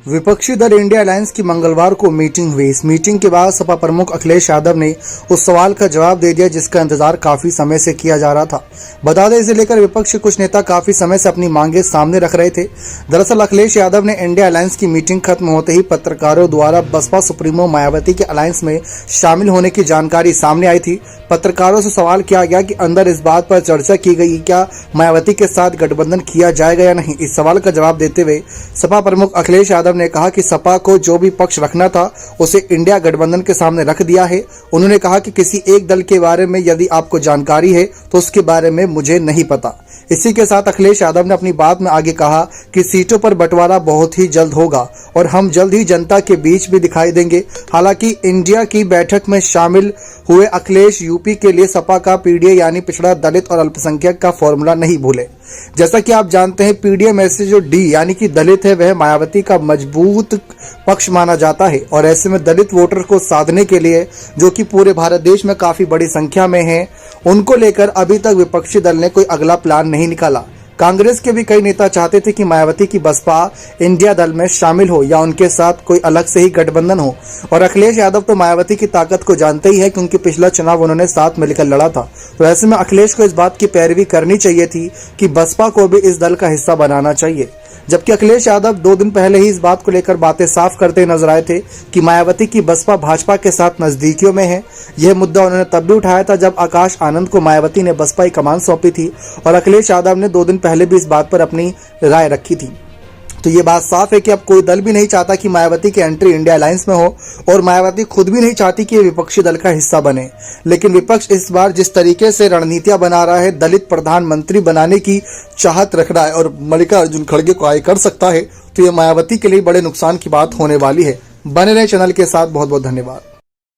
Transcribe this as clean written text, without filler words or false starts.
विपक्षी दल India alliance की मंगलवार को मीटिंग हुई। इस मीटिंग के बाद सपा प्रमुख अखिलेश यादव ने उस सवाल का जवाब दे दिया जिसका इंतजार काफी समय से किया जा रहा था। बता दें, इसे लेकर विपक्ष के कुछ नेता काफी समय से अपनी मांगे सामने रख रहे थे। दरअसल अखिलेश यादव ने इंडिया अलायंस की मीटिंग खत्म होते ही पत्रकारों द्वारा बसपा सुप्रीमो मायावती के अलायंस में शामिल होने की जानकारी सामने आई थी। पत्रकारों से सवाल किया गया कि अंदर इस बात पर चर्चा की गई क्या मायावती के साथ गठबंधन किया जाएगा या नहीं। इस सवाल का जवाब देते हुए सपा प्रमुख अखिलेश यादव ने कहा कि सपा को जो भी पक्ष रखना था उसे इंडिया गठबंधन के सामने रख दिया है। उन्होंने कहा कि किसी एक दल के बारे में यदि आपको जानकारी है तो उसके बारे में मुझे नहीं पता। इसी के साथ अखिलेश यादव ने अपनी बात में आगे कहा कि सीटों पर बंटवारा बहुत ही जल्द होगा और हम जल्द ही जनता के बीच भी दिखाई देंगे। हालांकि इंडिया की बैठक में शामिल हुए अखिलेश यूपी के लिए सपा का पीडीए यानी पिछड़ा दलित और अल्पसंख्यक का फॉर्मूला नहीं भूले। जैसा कि आप जानते हैं, पीडीए में से जो डी यानी कि दलित है वह मायावती का मजबूत पक्ष माना जाता है और ऐसे में दलित वोटर को साधने के लिए, जो कि पूरे भारत देश में काफी बड़ी संख्या में है, उनको लेकर अभी तक विपक्षी दल ने कोई अगला प्लान नहीं निकाला। कांग्रेस के भी कई नेता चाहते थे कि मायावती की बसपा इंडिया दल में शामिल हो या उनके साथ कोई अलग से ही गठबंधन हो। और अखिलेश यादव तो मायावती की ताकत को जानते ही है क्योंकि पिछला चुनाव उन्होंने साथ मिलकर लड़ा था। तो ऐसे में अखिलेश को इस बात की पैरवी करनी चाहिए थी कि बसपा को भी इस दल का हिस्सा बनाना चाहिए। जबकि अखिलेश यादव 2 दिन पहले ही इस बात को लेकर बातें साफ करते नजर आए थे कि मायावती की बसपा भाजपा के साथ नजदीकियों में है। यह मुद्दा उन्होंने तब भी उठाया था जब आकाश आनंद को मायावती ने बसपा की कमान सौंपी थी और अखिलेश यादव ने 2 दिन पहले भी इस बात पर अपनी राय रखी थी। तो ये बात साफ है कि अब कोई दल भी नहीं चाहता कि मायावती की एंट्री इंडिया अलायंस में हो और मायावती खुद भी नहीं चाहती कि विपक्षी दल का हिस्सा बने। लेकिन विपक्ष इस बार जिस तरीके से रणनीतियां बना रहा है, दलित प्रधानमंत्री बनाने की चाहत रख रहा है और मल्लिकार्जुन खड़गे को आगे कर सकता है, तो ये मायावती के लिए बड़े नुकसान की बात होने वाली है। बने रहे चैनल के साथ। बहुत बहुत धन्यवाद।